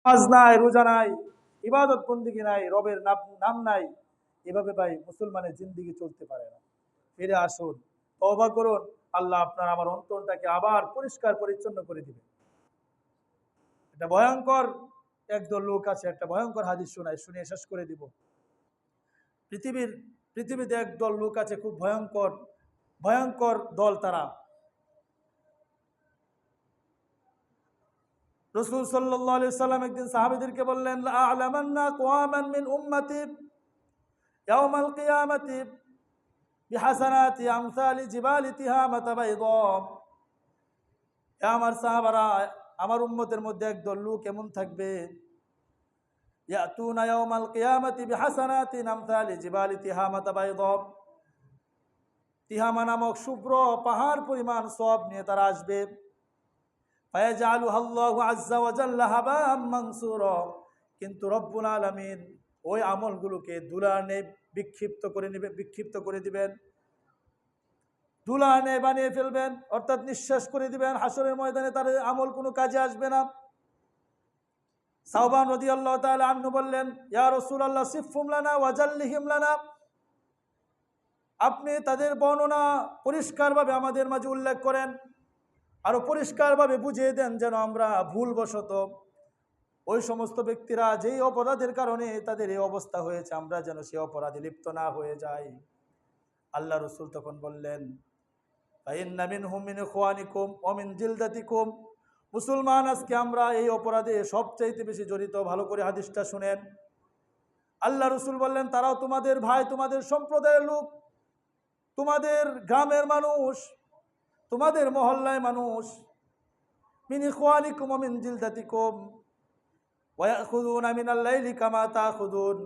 নামাজ নাই, রোজা নাই, ইবাদত বন্দিগি নাই, রবের নাম নাই, এভাবে ভাই মুসলমানের জিন্দিগি চলতে পারে না। ফিরে আসুন, তওবা করুন, আল্লাহ আপনার আমার অন্তরটাকে আবার পরিষ্কার পরিচ্ছন্ন করে দিবে। এটা ভয়ঙ্কর একদল লোক আছে, একটা ভয়ঙ্কর হাদিস শুনিয়ে শেষ করে দিব। পৃথিবীতে একদল লোক আছে, খুব ভয়ঙ্কর ভয়ঙ্কর দল তারা। রাসূল সাল্লাল্লাহু আলাইহি সাল্লাম একদিন সাহাবীদেরকে বললেন, লা আ'লামান্না আকওয়ামান মিন উম্মতি ইয়াওমাল কিয়ামাতি বিহাসানাতি আমসালি জিবালি তিহামাতা বাইদা। হে আমার সাহাবারা, আমার উম্মতের মধ্যে একদল লোক এমন থাকবে, ইয়াতুনা ইয়াওমাল কিয়ামাতি বিহাসানাতিন আমসালি জিবালি তিহামাতা বাইদা। তিহামা নামক শুভ্র পাহাড় পরিমাণ সওয়াব নিয়ে তারা আসবে। ফায়াজআলুহাল্লাহু আযজা ওয়া জাল্লা হাবা'আম মানসুরা। কিন্তু রব্বুল আলামিন ওই আমলগুলোকে ধুলানে বিক্ষিপ্ত করে দিবেন, ধুলানে বানিয়ে ফেলবেন, অর্থাৎ নিঃশেষ করে দিবেন। হাসরের ময়দানে তার আমল কোনো কাজে আসবে না। সাওবান রাদিয়াল্লাহু তাআলা আনহু বললেন, ইয়া রাসূলুল্লাহ সিফহুম লানা ওয়া জাল্লিহিম লানা। আপনি তাদের বর্ণনা পরিষ্কারভাবে আমাদের মাঝে উল্লেখ করেন, আরো পরিষ্কারভাবে বুঝিয়ে দেন, যেন আমরা ভুলবশত ওই সমস্ত ব্যক্তিরা যেই অপরাধের কারণে তাদের এই অবস্থা হয়েছে, আমরা যেন সেই অপরাধে লিপ্ত না হয়ে যাই। আল্লাহ রাসূল তখন বললেন, ফাইন্না মিনহুম মিন ইখওয়ানিকুম ওয়া মিন জিলদাতিকুম। মুসলমান, আজকে আমরা এই অপরাধে সবচাইতে বেশি জড়িত। ভালো করে হাদিসটা শুনেন। আল্লাহ রাসূল বললেন, তারাও তোমাদের ভাই, তোমাদের সম্প্রদায়ের লোক, তোমাদের গ্রামের মানুষ, তোমাদের মহল্লায় মানুষ। মিন ইখওয়ানিকুম ওয়া মিন জিলদাতিকুম ওয়া ইয়াখুযুনা মিনাল লাইলি কামা তাখুযুন।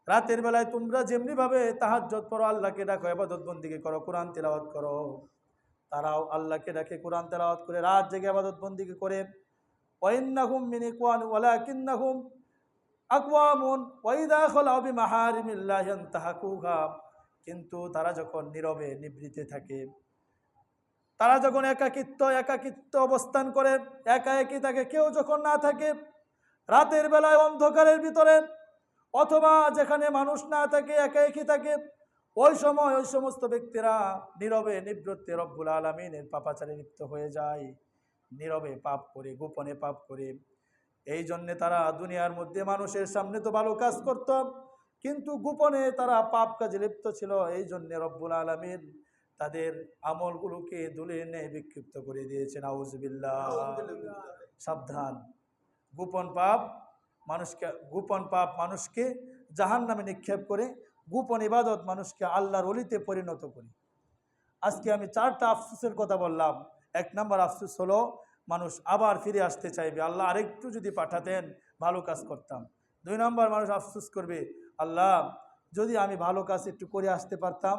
রাতের বেলায় তোমরা যেমনি ভাবে তাহাজ্জুদ পড়ো, আল্লাহকে ডাকো, ইবাদত বন্দেগী করো, কোরআন তিলাওয়াত করো, তারাও আল্লাহকে ডাকে, কোরআন তিলাওয়াত করে, রাত জেগে ইবাদত বন্দেগী করে। ওয়া ইন্নাহুম মিন ইখওয়ান ওয়ালাকিন্নাহুম আকওয়ামুন ওয়া ইযা খালাউ বিমাহারিমিল্লাহি ইনতাহাকুহা। কিন্তু তারা যখন নীরবে নিভৃতে থাকে, তারা যখন একাকিত্ব অবস্থান করে, একা একই থাকে, কেউ যখন না থাকে, রাতের বেলায় অন্ধকারের ভিতরে, অথবা যেখানে মানুষ না থাকে, একা একই থাকে, ওই সময় ওই সমস্ত ব্যক্তিরা নীরবে নিবৃত্তে রব্বুল আলামিনের পাপাচারে লিপ্ত হয়ে যায়। নীরবে পাপ করে, গোপনে পাপ করে। এই জন্যে তারা দুনিয়ার মধ্যে মানুষের সামনে তো ভালো কাজ করত, কিন্তু গোপনে তারা পাপ কাজে লিপ্ত ছিল। এই জন্যে রব্বুল আলামিন তাদের আমলগুলোকে ধুলে এনে বিক্ষিপ্ত করে দিয়েছেন। আউযুবিল্লাহ। সাবধান, গোপন পাপ মানুষকে জাহান্নামে নিক্ষেপ করে, গোপন ইবাদত মানুষকে আল্লাহর ওলিতে পরিণত করে। আজকে আমি 4টা আফসোসের কথা বললাম। 1 নম্বর আফসোস হলো, মানুষ আবার ফিরে আসতে চাইবে, আল্লাহ আরেকটু যদি পাঠাতেন ভালো কাজ করতাম। 2 নম্বর, মানুষ আফসোস করবে, আল্লাহ যদি আমি ভালো কাজ একটু করে আসতে পারতাম,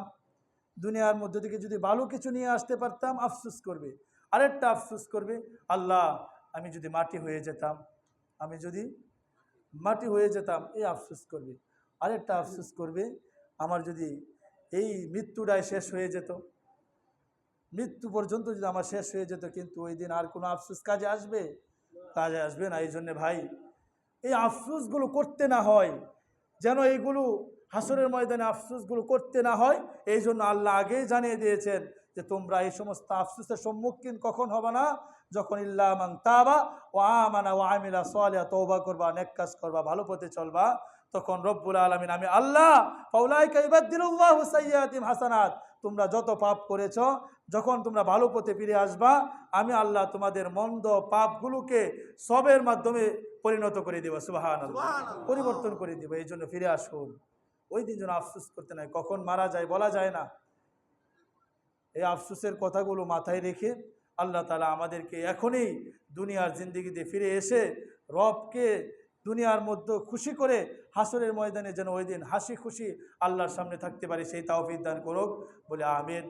দুনিয়ার মধ্যে থেকে যদি ভালো কিছু নিয়ে আসতে পারতাম, আফসোস করবে। আরেকটা আফসোস করবে, আল্লাহ আমি যদি মাটি হয়ে যেতাম, এই আফসোস করবে। আরেকটা আফসোস করবে, আমার যদি এই মৃত্যুটাই শেষ হয়ে যেত, মৃত্যু পর্যন্ত যদি আমার শেষ হয়ে যেত, কিন্তু ওই দিন আর কোনো আফসোস কাজে আসবে না। এই জন্যে ভাই, এই আফসোসগুলো করতে না হয়, যেন এইগুলো হাসরের ময়দানে আফসোসগুলো করতে না হয়, এই জন্য আল্লাহ আগেই জানিয়ে দিয়েছেন যে তোমরা এই সমস্ত আফসোসের সম্মুখীন কখন হবে না, যখন ইল্লা মান তাবা ওয়া আমানা ওয়া আমিলা সালিহা, তওবা করবা, নেক কাজ করবা, ভালো পথে চলবা, তখন রব্বুল আলামিন আমি আল্লাহ ফাউলাইকা ইবাদদিলুল্লাহু সাইয়্যাতিহিম হাসানাত, তোমরা যত পাপ করেছো, যখন তোমরা ভালো পথে ফিরে আসবা, আমি আল্লাহ তোমাদের মন্দ পাপগুলোকে সবের মাধ্যমে পরিণত করে দেব। সুবহানাল্লাহ, পরিবর্তন করে দেব। এই জন্য ফিরে আসুন। ওই দিন যেন আফসোস করতে নাই, কখন মারা যায় বলা যায় না। এই আফসোসের কথাগুলো মাথায় রেখে আল্লাহ তাআলা আমাদেরকে এখনই দুনিয়ার জিন্দেগিতে ফিরে এসে রবকে দুনিয়ার মধ্যে খুশি করে হাসরের ময়দানে যেন ওই দিন হাসি খুশি আল্লাহর সামনে থাকতে পারি, সেই তাওফিক দান করুক বলে আমিন।